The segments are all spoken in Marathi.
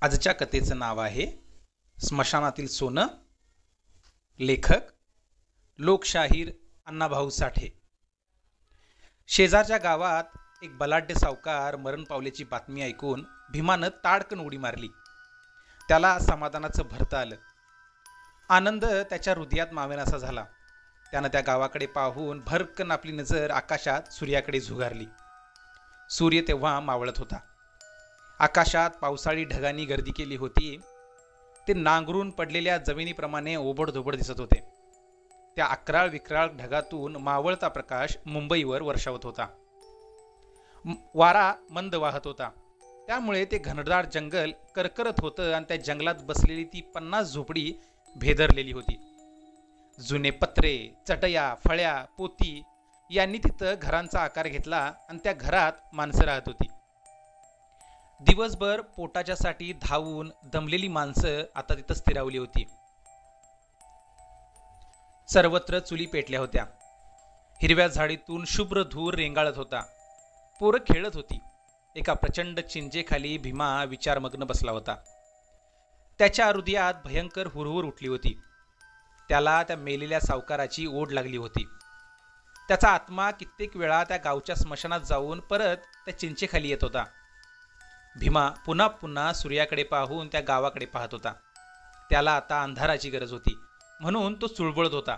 आजच्या कथेचं नाव आहे स्मशानातील सोनं. लेखक लोकशाहीर अण्णाभाऊ साठे. शेजारच्या गावात एक बलाढ्य सावकार मरण पावल्याची बातमी ऐकून भीमानं ताडकन उडी मारली. त्याला समाधानाचं भरतं आलं. आनंद त्याच्या हृदयात मावेनासा झाला. त्यानं त्या गावाकडे पाहून भरकन आपली नजर आकाशात सूर्याकडे झुगारली. सूर्य तेव्हा मावळत होता. आकाशात पावसाळी ढगांनी गर्दी केली होती. ते नांगरून पडलेल्या जमिनीप्रमाणे ओबडधोबड दिसत होते. त्या अकराळ विक्राळ ढगातून मावळता प्रकाश मुंबईवर वर्षावत होता. वारा मंद वाहत होता. त्यामुळे ते घनदाट जंगल करकरत होतं आणि त्या जंगलात बसलेली ती 50 झोपडी भेदरलेली होती. जुने पत्रे, चटया, फळ्या, पोती यांनी तिथं घरांचा आकार घेतला आणि त्या घरात माणसं राहत होती. दिवसभर पोटाच्यासाठी धावून दमलेली माणसं आता तिथं स्थिरावली होती. सर्वत्र चुली पेटल्या होत्या. हिरव्या झाडीतून शुभ्र धूर रेंगाळत होता. पोरं खेळत होती. एका प्रचंड चिंचेखाली भीमा विचारमग्न बसला होता. त्याच्या हृदयात भयंकर हुरहुर उठली होती. त्याला त्या मेलेल्या सावकाराची ओढ लागली होती. त्याचा आत्मा कित्येक वेळा त्या गावच्या स्मशानात जाऊन परत त्या चिंचेखाली येत होता. भीमा पुन्हा पुन्हा सूर्याकडे पाहून त्या गावाकडे पाहत होता. त्याला आता अंधाराची गरज होती, म्हणून तो चुळबुळत होता.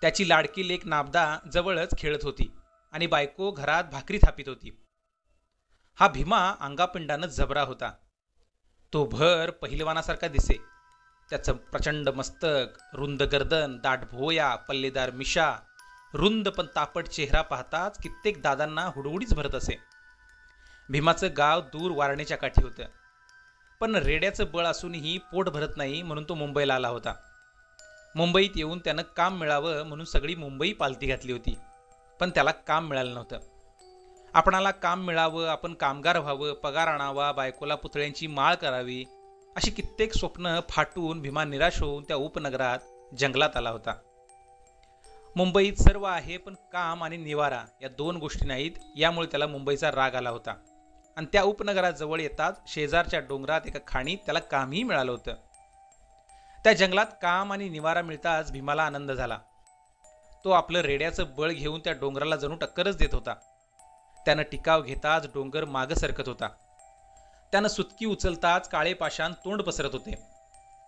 त्याची लाडकी लेक नाबदा जवळच खेळत होती आणि बायको घरात भाकरी थापीत होती. हा भीमा अंगापिंडानं जबरा होता. तो भर पहिलवानासारखा दिसे. त्याचं प्रचंड मस्तक, रुंद गर्दन, दाट भोया, पल्लेदार मिशा, रुंद पण तापट चेहरा पाहताच कित्येक दादांना हुडहुडीच भरत असे. भीमाचं गाव दूर वारणेच्या काठी होतं. पण रेड्याचं बळ असूनही पोट भरत नाही म्हणून तो मुंबईला आला होता. मुंबईत येऊन त्यानं काम मिळावं म्हणून सगळी मुंबई पालती घातली होती. पण त्याला काम मिळालं नव्हतं. आपणाला काम मिळावं, आपण कामगार व्हावं, पगार आणावा, बायकोला पुतळ्यांची माळ करावी, अशी कित्येक स्वप्न फाटून भीमा निराश होऊन त्या उपनगरात जंगलात आला होता. मुंबईत सर्व आहे पण काम आणि निवारा या दोन गोष्टी नाहीत, यामुळे त्याला मुंबईचा राग आला होता. आणि त्या उपनगराजवळ येताच शेजारच्या डोंगरात एका खाणीत त्याला कामही मिळालं होतं. त्या जंगलात काम आणि निवारा मिळताच भीमाला आनंद झाला. तो आपलं रेड्याचं बळ घेऊन त्या डोंगराला जणू टक्करच देत होता. त्यानं टिकाव घेताच डोंगर मागं सरकत होता. त्यानं सुतकी उचलताच काळे पाषाण तोंड पसरत होते.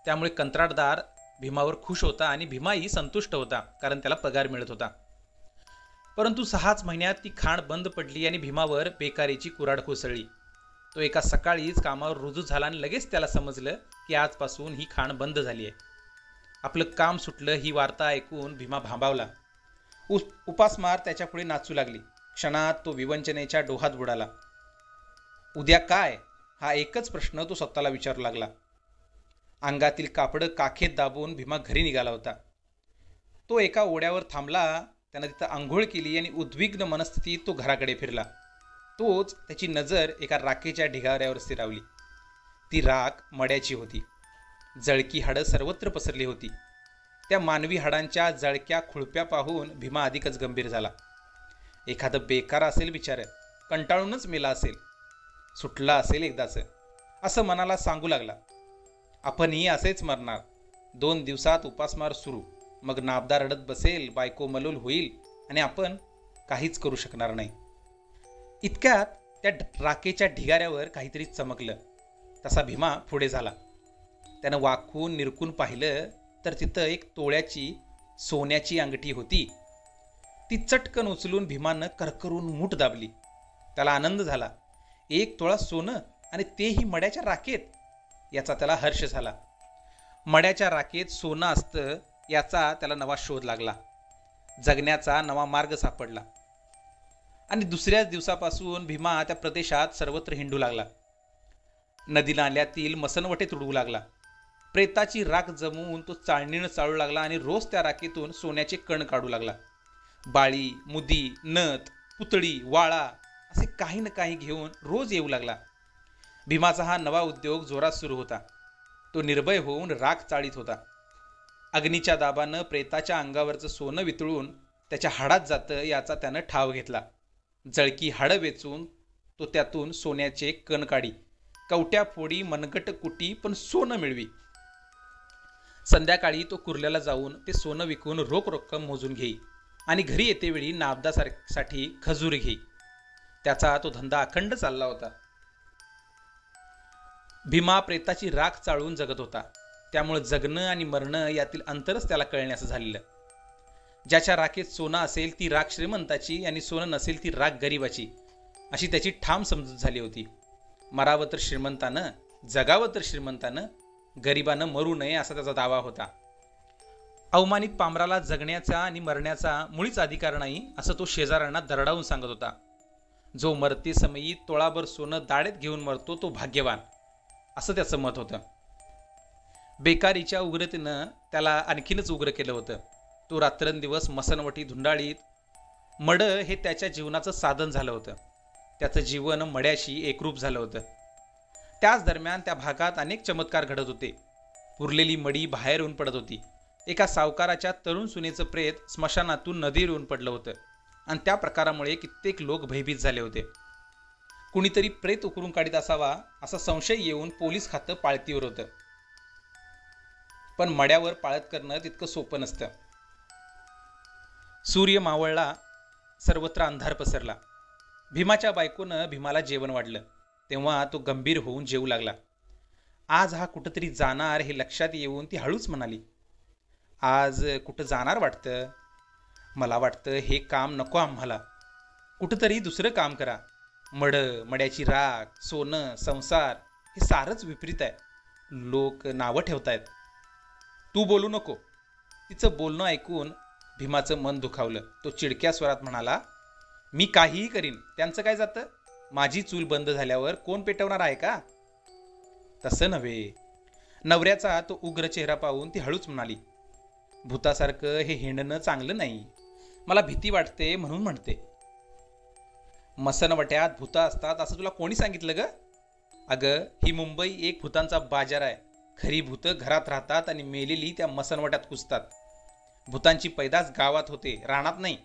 त्यामुळे कंत्राटदार भीमावर खुश होता आणि भीमाही संतुष्ट होता, कारण त्याला पगार मिळत होता. परंतु 6च महिन्यात ती खाण बंद पडली आणि भीमावर बेकारीची कुऱ्हाड कोसळली. तो एका सकाळीच कामावर रुजू झाला आणि लगेच त्याला समजलं की आजपासून ही खाण बंद झाली आहे. आपलं काम सुटलं ही वार्ता ऐकून भीमा भांबावला. उपासमार त्याच्यापुढे नाचू लागली. क्षणात तो विवंचनेच्या डोहात बुडाला. उद्या काय, हा एकच प्रश्न तो स्वतःला विचारू लागला. अंगातील कापडं काखेत दाबून भीमा घरी निघाला होता. तो एका ओढ्यावर थांबला. त्यानं तिथं आंघोळ केली आणि उद्विग्न मनस्थितीत तो घराकडे फिरला. तोच त्याची नजर एका राखेच्या ढिगाऱ्यावर स्थिरावली. ती राख मड्याची होती. जळकी हाडं सर्वत्र पसरली होती. त्या मानवी हाडांच्या जळक्या खुळप्या पाहून भीमा अधिकच गंभीर झाला. एखादं बेकार असेल बिचारं, कंटाळूनच मेला असेल, सुटला असेल एकदाचं, असं मनाला सांगू लागला. आपणही असेच मरणार. 2 दिवसात उपासमार सुरू, मग नाबदा रडत बसेल, बायको मलूल होईल आणि आपण काहीच करू शकणार नाही. इतक्यात त्या राखेच्या ढिगाऱ्यावर काहीतरी चमकलं. तसा भीमा पुढे झाला. त्यानं वाकून निरकून पाहिलं तर तिथं एक तोळ्याची सोन्याची अंगठी होती. ती चटकन उचलून भीमानं करकरून मूठ दाबली. त्याला आनंद झाला. 1 तोळा सोनं आणि तेही मड्याच्या राखेत, याचा त्याला हर्ष झाला. मड्याच्या राखेत सोनं असतं याचा त्याला नवा शोध लागला. जगण्याचा नवा मार्ग सापडला. आणि दुसऱ्याच दिवसापासून भीमा त्या प्रदेशात सर्वत्र हिंडू लागला. नदी नाल्यातील मसनवटे तुडवू लागला. प्रेताची राख जमवून तो चाळणीनं चाळू लागला आणि रोज त्या राखेतून सोन्याचे कण काढू लागला. बाळी, मुदी, नथ, पुतळी, वाळा असे काही ना काही घेऊन रोज येऊ लागला. भीमाचा हा नवा उद्योग जोरात सुरू होता. तो निर्भय होऊन राख चाळीत होता. अग्नीच्या दाबानं प्रेताच्या अंगावरचं सोनं वितळून त्याच्या हाडात जातं याचा त्यानं ठाव घेतला. जळकी हाडं वेचून तो त्यातून सोन्याचे कण काढी. कवट्या फोडी मनगट कुटी पण सोनं मिळवी. संध्याकाळी तो कुर्ल्याला जाऊन ते सोनं विकून रोख रक्कम मोजून घेई आणि घरी येतेवेळी नाबदासाठी खजूर घेई. त्याचा तो धंदा अखंड चालला होता. भीमा प्रेताची राख चाळून जगत होता. त्यामुळे जगणं आणि मरणं यातील अंतरच त्याला कळण्याचं झालेलं. ज्याच्या राखेत सोनं असेल ती राख श्रीमंताची आणि सोनं नसेल ती राख गरिबाची, अशी त्याची ठाम समजूत झाली होती. मरावं तर श्रीमंतानं, जगावं तर श्रीमंतानं, गरिबानं मरू नये असा त्याचा दावा होता. अवमानित पामराला जगण्याचा आणि मरण्याचा मुळीच अधिकार नाही असं तो शेजाऱ्यांना दरडावून सांगत होता. जो मरते समयी तोळाभर सोनं दाढेत घेऊन मरतो तो भाग्यवान, असं त्याचं मत होतं. बेकारीच्या उग्रतेनं त्याला आणखीनच उग्र केलं होतं. तो रात्रंदिवस मसनवटी धुंडाळीत. मड हे त्याच्या जीवनाचं साधन झालं होतं. त्याचं जीवन मड्याशी एकरूप झालं होतं. त्याच दरम्यान त्या भागात अनेक चमत्कार घडत होते. उरलेली मडी बाहेर येऊन पडत होती. एका सावकाराच्या तरुण सुनेचं प्रेत स्मशानातून नदीवर येऊन पडलं होतं आणि त्या प्रकारामुळे कित्येक लोक भयभीत झाले होते. कुणीतरी प्रेत उकरून काढीत असावा असा संशय येऊन पोलीस खातं पाळतीवर होतं. पण मड्यावर पाळत करणं तितकं सोपं नसतं. सूर्य मावळला, सर्वत्र अंधार पसरला. भीमाच्या बायकोनं भीमाला जेवण वाढलं. तेव्हा तो गंभीर होऊन जेवू लागला. आज हा कुठंतरी जाणार हे लक्षात येऊन ती हळूच म्हणाली, आज कुठं जाणार वाटतं? मला वाटतं हे काम नको आम्हाला. कुठंतरी दुसरं काम करा. मड्याची राख, सोनं, संसार हे सारंच विपरीत आहे. लोक नावं ठेवतायत. तू बोलू नको. तिचं बोलणं ऐकून भीमाचं मन दुखावलं. तो चिडक्या स्वरात म्हणाला, मी काहीही करीन, त्यांचं काय जातं? माझी चूल बंद झाल्यावर कोण पेटवणार आहे का? तसं नव्हे. नवऱ्याचा तो उग्र चेहरा पाहून ती हळूच म्हणाली, भूतासारखं हे हिंडणं चांगलं नाही. मला भीती वाटते म्हणून म्हणते. मसनवट्यात भूतं असतात असं तुला कोणी सांगितलं ग? अगं, ही मुंबई एक भूतांचा बाजार आहे. खरी भूतं घरात राहतात आणि मेलेली त्या मसनवट्यात कुसतात. भूतांची पैदास गावात होते, रानात नाही.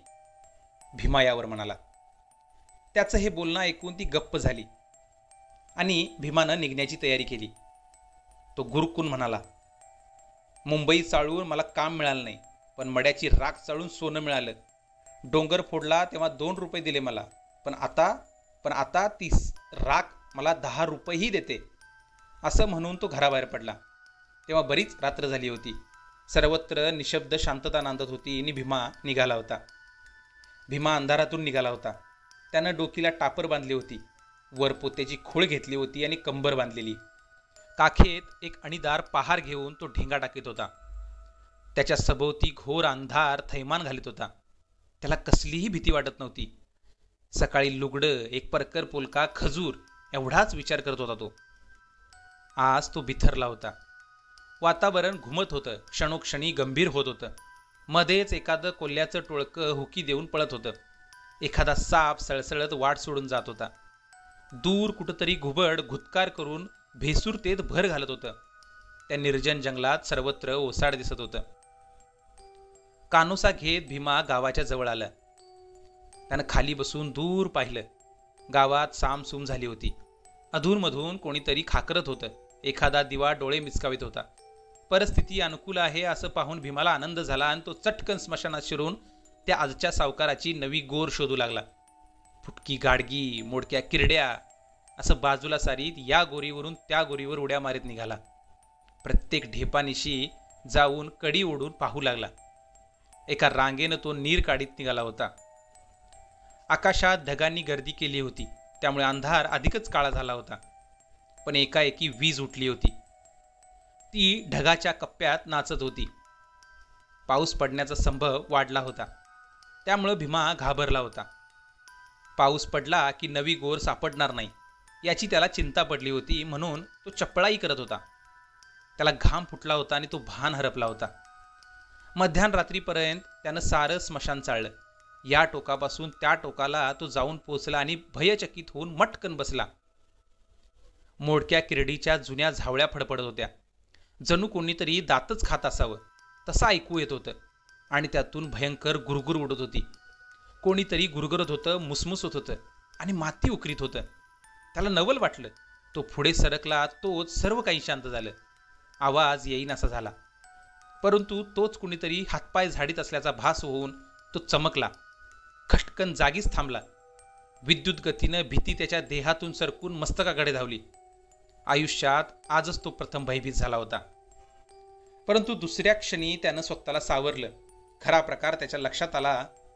भीमा यावर म्हणाला. त्याचं हे बोलणं ऐकून ती गप्प झाली आणि भीमानं निघण्याची तयारी केली. तो गुरकून म्हणाला, मुंबई चाळून मला काम मिळालं नाही, पण मड्याची राख चाळून सोनं मिळालं. डोंगर फोडला तेव्हा 2 रुपये दिले मला, पण आता ती राख मला 10 रुपयेही देते. असं म्हणून तो घराबाहेर पडला. तेव्हा बरीच रात्र झाली होती. सर्वत्र निशब्द शांतता नांदत होती आणि भीमा निघाला होता. भीमा अंधारातून निघाला होता. त्यानं डोकीला टापर बांधली होती, वर पोत्याची खोळ घेतली होती आणि कंबर बांधलेली. काखेत एक अणीदार पहार घेऊन तो ढेंगा टाकीत होता. त्याच्या सभोवती घोर अंधार थैमान घालीत होता. त्याला कसलीही भीती वाटत नव्हती. सकाळी लुगडं, एक परकर पोलका, खजूर एवढाच विचार करत होता तो. आज तो बिथरला होता. वातावरण घुमत होतं, क्षणोक्षणी गंभीर होत होतं. मध्येच एखादं कोल्ह्याचं टोळकं हुकी देऊन पळत होतं. एखादा साप सळसळत वाट सोडून जात होता. दूर कुठंतरी घुबड घुतकार करून भेसूरतेत भर घालत होतं. त्या निर्जन जंगलात सर्वत्र ओसाड दिसत होतं. कानोसा घेत भीमा गावाच्या जवळ आला. त्यानं खाली बसून दूर पाहिलं. गावात सामसूम झाली होती. अधूनमधून कोणीतरी खाकरत होतं. एखादा दिवा डोळे मिचकावित होता. परिस्थिती अनुकूल आहे असं पाहून भीमाला आनंद झाला आणि तो चटकन स्मशानात शिरून त्या आजच्या सावकाराची नवी गोर शोधू लागला. फुटकी गाडगी, मोडक्या किरड्या असं बाजूला सारीत या गोरीवरून त्या गोरीवर उड्या मारीत निघाला. प्रत्येक ढेपानिशी जाऊन कडी ओढून पाहू लागला. एका रांगेनं तो नीर काढीत निघाला होता. आकाशात ढगांनी गर्दी केली होती, त्यामुळे अंधार अधिकच काळा झाला होता. पण एकाएकी वीज उठली होती. ती ढगाच्या कप्प्यात नाचत होती. पाऊस पडण्याचा संभव वाढला होता. त्यामुळे भीमा घाबरला होता. पाऊस पडला की नवी गोर सापडणार नाही याची त्याला चिंता पडली होती, म्हणून तो चपळाई करत होता. त्याला घाम फुटला होता आणि तो भान हरपला होता. मध्यरात्रीपर्यंत त्यानं सारं स्मशान चाळलं. या टोकापासून त्या टोकाला तो जाऊन पोचला आणि भयचकित होऊन मटकन बसला. मोडक्या किरडीच्या जुन्या झावळ्या फडफडत होत्या. जणू कोणीतरी दातच खात असावं तसं ऐकू येत होतं आणि त्यातून भयंकर गुरगुर उडत होती. कोणीतरी गुरगुरत होतं, मुसमुसत होतं आणि माती उकरीत होतं. त्याला नवल वाटलं. तो पुढे सरकला, तोच सर्व काही शांत झालं. आवाज येईनासा झाला. परंतु तोच कुणीतरी हातपाय झाडीत असल्याचा भास होऊन तो चमकला. खटकन जागीच थांबला. विद्युत गतीनं भीती त्याच्या देहातून सरकून मस्तकाकडे धावली. आयुष्यात आजच तो प्रथम भयभीत झाला होता. परंतु दुसऱ्या क्षणी त्यानं स्वतःला सावरलं. खरा प्रकार त्याच्या लक्षात आला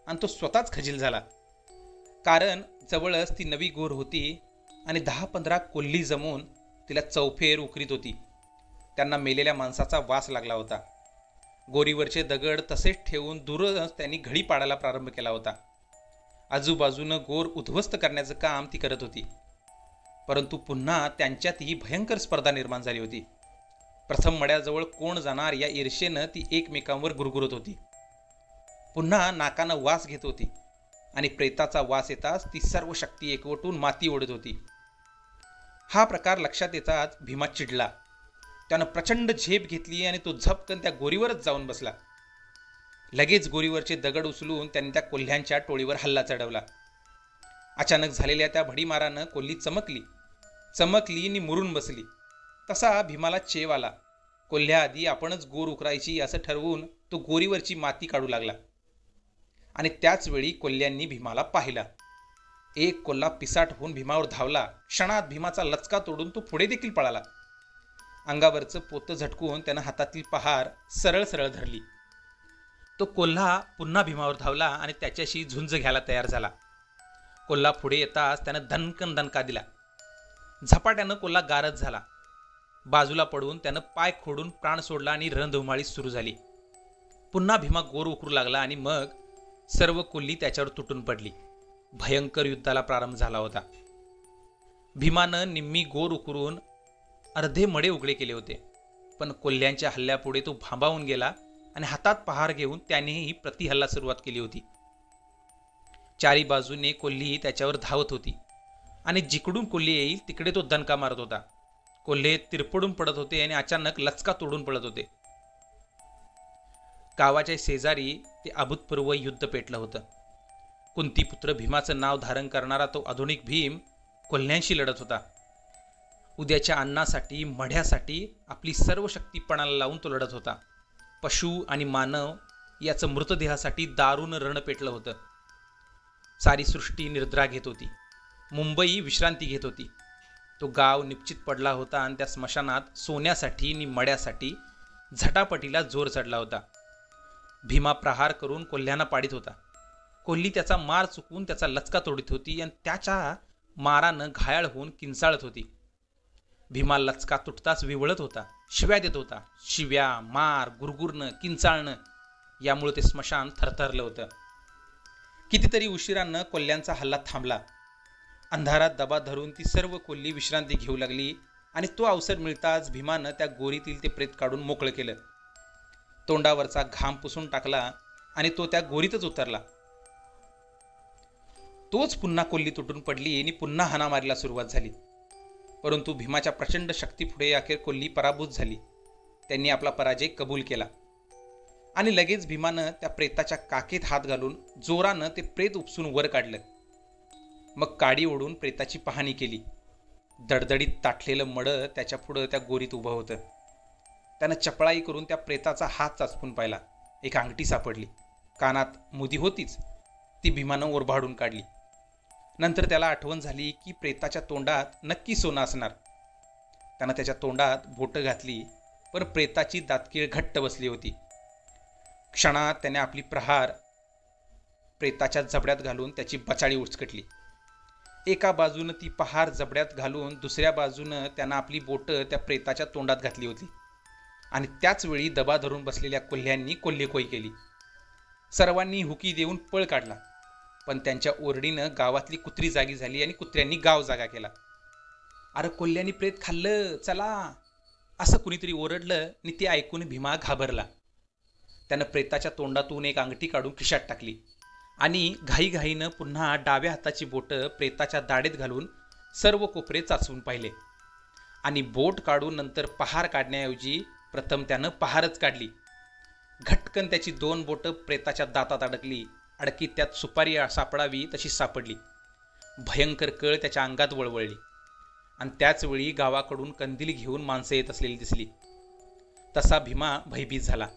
आणि तो स्वतःच खजील झाला. कारण जवळच ती नवी गोर होती आणि 10-15 कोल्ही जमून तिला चौफेर उकरीत होती. त्यांना मेलेल्या माणसाचा वास लागला होता. गोरीवरचे दगड तसेच ठेवून दूरच त्यांनी घडी पाडायला प्रारंभ केला होता. आजूबाजूनं गोर उद्ध्वस्त करण्याचं काम ती करत होती. परंतु पुन्हा त्यांच्यातही भयंकर स्पर्धा निर्माण झाली होती. प्रथम मड्याजवळ कोण जाणार या ईर्षेनं ती एकमेकांवर गुरगुरत होती. पुन्हा नाकानं वास घेत होती आणि प्रेताचा वास येताच ती सर्व शक्ती एकवटून माती ओढत होती. हा प्रकार लक्षात येताच भीमा चिडला. त्यानं प्रचंड झेप घेतली आणि तो झपकन त्या गोरीवरच जाऊन बसला. लगेच गोरीवरचे दगड उचलून त्यांनी त्या कोल्ह्यांच्या टोळीवर हल्ला चढवला. अचानक झालेल्या त्या भडीमारानं कोल्ही चमकली आणि मुरून बसली. तसा भीमाला चेव आला. कोल्ह्याआधी आपणच गोर उकरायची असं ठरवून तो गोरीवरची माती काढू लागला. आणि त्याच वेळी कोल्ह्यांनी भीमाला पाहिला. एक कोल्हा पिसाट होऊन भीमावर धावला. क्षणात भीमाचा लचका तोडून तो पुढे देखील पळाला. अंगावरचं पोतं झटकून त्यानं हातातील पहार सरळ सरळ धरली. तो कोल्हा पुन्हा भीमावर धावला आणि त्याच्याशी झुंज घ्यायला तयार झाला. कोल्हा पुढे येताच त्यानं धनकन दणका दिला. झपाट्यानं कोल्हा गारद झाला. बाजूला पडून त्यानं पाय खोडून प्राण सोडला आणि रणधुमाळी सुरू झाली. पुन्हा भीमा गोर उकरू लागला आणि मग सर्व कोल्ही त्याच्यावर तुटून पडली. भयंकर युद्धाला प्रारंभ झाला होता. भीमानं निम्मी गोर उकरून अर्धे मडे उघडे केले होते. पण कोल्ह्यांच्या हल्ल्यापुढे तो भांबावून गेला आणि हातात पहार घेऊन त्यानेही प्रतिहल्ला सुरुवात केली होती. चारी बाजूने कोल्ही त्याच्यावर धावत होती आणि जिकडून कोल्ही येईल तिकडे तो दणका मारत होता. कोल्हे तिरपडून पडत होते आणि अचानक लचका तोडून पडत होते. गावाच्या शेजारी ते अभूतपूर्व युद्ध पेटलं होतं. कुंतीपुत्र भीमाचं नाव धारण करणारा तो आधुनिक भीम कोल्ह्यांशी लढत होता. उद्याच्या अन्नासाठी, मढ्यासाठी आपली सर्व शक्ती पणाला लावून तो लढत होता. पशु आणि मानव याचं मृतदेहासाठी दारुण रण पेटलं होतं. सारी सृष्टी निद्रा घेत होती. मुंबई विश्रांती घेत होती. तो गाव निश्चित पडला होता आणि त्या स्मशानात सोन्यासाठी आणि मड्यासाठी झटापटीला जोर चढला होता. भीमा प्रहार करून कोल्ह्यांना पाडीत होता. कोल्ही त्याचा मार चुकून त्याचा लचका तोडीत होती आणि त्याच्या मारानं घायाळ होऊन किंचाळत होती. भीमा लचका तुटताच विवळत होता, शिव्या देत होता. शिव्या, मार, गुरगुरणं, किंचाळणं यामुळे ते स्मशान थरथरलं होतं. कितीतरी उशिरानं कोल्ह्यांचा हल्ला थांबला. अंधारात दबा धरून ती सर्व कोल्ही विश्रांती घेऊ लागली आणि तो अवसर मिळताच भीमानं त्या गोरीतील ते प्रेत काढून मोकळं केलं. तोंडावरचा घाम पुसून टाकला आणि तो त्या गोरीतच उतरला. तोच पुन्हा कोल्ही तुटून पडली आणि पुन्हा हाणामारीला सुरुवात झाली. परंतु भीमाच्या प्रचंड शक्तीपुढे अखेर कोल्ही पराभूत झाली. त्यांनी आपला पराजय कबूल केला आणि लगेच भीमानं त्या प्रेताच्या काखेत हात घालून जोरानं ते प्रेत उपसून वर काढलं. मग काडी ओढून प्रेताची पाहणी केली. दडदडीत ताटलेलं मडं त्याच्या पुढं त्या गोरीत उभं होतं. त्यानं चपळाई करून त्या प्रेताचा हात चाचपून पाहिला. एक अंगठी सापडली. कानात मुदी होतीच, ती भीमानं ओरबाडून काढली. नंतर त्याला आठवण झाली की प्रेताच्या तोंडात नक्की सोनं असणार. त्यानं त्याच्या तोंडात बोटं घातली, पण प्रेताची दातकीळ घट्ट बसली होती. क्षणात त्याने आपली प्रहार प्रेताच्या जबड्यात घालून त्याची बचाळी उचकटली. एका बाजूनं ती पहार जबड्यात घालून दुसऱ्या बाजूनं त्यानं आपली बोटं त्या प्रेताच्या तोंडात घातली होती आणि त्याच वेळी दबा धरून बसलेल्या कोल्ह्यांनी कोल्हेकोई केली. सर्वांनी हुकी देऊन पळ काढला, पण त्यांच्या ओरडीनं गावातली कुत्री जागी झाली आणि कुत्र्यांनी गाव जागा केला. अरे कोल्ह्यांनी प्रेत खाल्लं, चला, असं कुणीतरी ओरडलं आणि ते ऐकून भीमा घाबरला. त्यानं प्रेताच्या तोंडातून एक अंगठी काढून खिशात टाकली आणि घाईघाईनं पुन्हा डाव्या हाताची बोटं प्रेताच्या दाढेत घालून सर्व कोपरे चाचवून पाहिले आणि बोट काढून नंतर पहार काढण्याऐवजी प्रथम त्यानं पहारच काढली. घटकन त्याची 2 बोटं प्रेताच्या दातात अडकीत त्यात सुपारी सापडावी तशी सापडली. भयंकर कळ त्याच्या अंगात वळवळली. आणि त्याचवेळी गावाकडून कंदील घेऊन माणसं येत असलेली दिसली. तसा भीमा भयभीत झाला.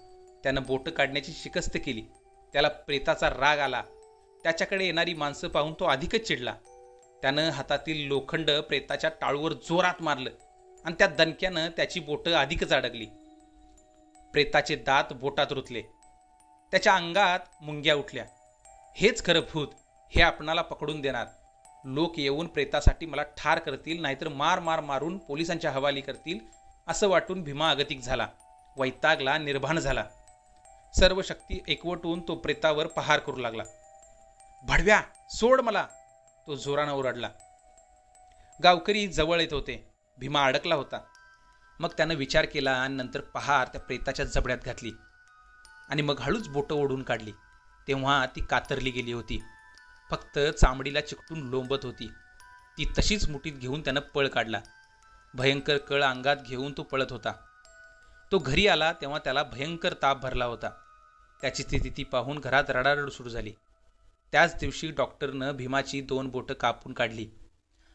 त्यानं बोटं काढण्याची शिकस्त केली. त्याला प्रेताचा राग आला. त्याच्याकडे येणारी माणसं पाहून तो अधिकच चिडला. त्यानं हातातील लोखंड प्रेताच्या टाळूवर जोरात मारलं आणि त्या दणक्यानं त्याची बोटं अधिकच अडकली. प्रेताचे दात बोटात रुतले. त्याच्या अंगात मुंग्या उठल्या. हेच खरं भूत, हे आपणाला पकडून देणार. लोक येऊन प्रेतासाठी मला ठार करतील, नाहीतर मार मार मारून पोलिसांच्या हवाली करतील, असं वाटून भीमा अगतिक झाला. वैतागला, निर्भान झाला. सर्व शक्ती एकवटून तो प्रेतावर पहार करू लागला. भडव्या, सोड मला, तो जोरानं ओरडला. गावकरी जवळ येत होते. भीमा अडकला होता. मग त्यानं विचार केला आणि नंतर पहार त्या प्रेताच्या जबड्यात घातली आणि मग हळूच बोटं ओढून काढली. तेव्हा ती कातरली गेली होती. फक्त चामडीला चिकटून लोंबत होती. ती तशीच मुठीत घेऊन त्यानं पळ काढला. भयंकर कळ अंगात घेऊन तो पळत होता. तो घरी आला तेव्हा त्याला भयंकर ताप भरला होता. त्याची स्थिती पाहून घरात रडारड सुरू झाली. त्याच दिवशी डॉक्टरनं भीमाची 2 बोटं कापून काढली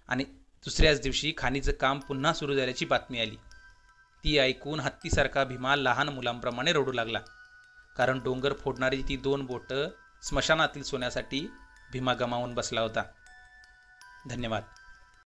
आणि दुसऱ्याच दिवशी खाणीचं काम पुन्हा सुरू झाल्याची बातमी आली. ती ऐकून हत्तीसारखा भीमा लहान मुलांप्रमाणे रडू लागला. कारण डोंगर फोडणारी ती 2 बोटं स्मशानातील सोन्यासाठी भीमा गमावून बसला होता. धन्यवाद.